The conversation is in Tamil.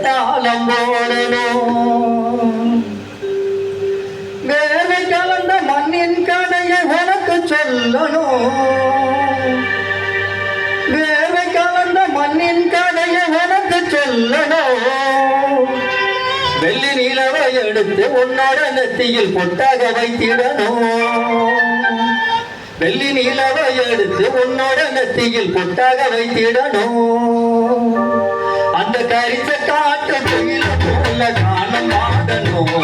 தாளம் போடணும் வேலை கலந்த மண்ணின் கடையை உனக்கு சொல்லணும் வேலை கலந்த மண்ணின் கடையை உனக்கு சொல்லணும் வெள்ளி நிலவை எடுத்து உன்னோட நெத்தியில் பொட்டாக வைத்திடணும் வெள்ளி நிலவை எடுத்து உன்னோட நெத்தியில் பொட்டாக வைத்திடணும் அந்த கரிச காட்டு கோயில போல காணம் ஆடணும்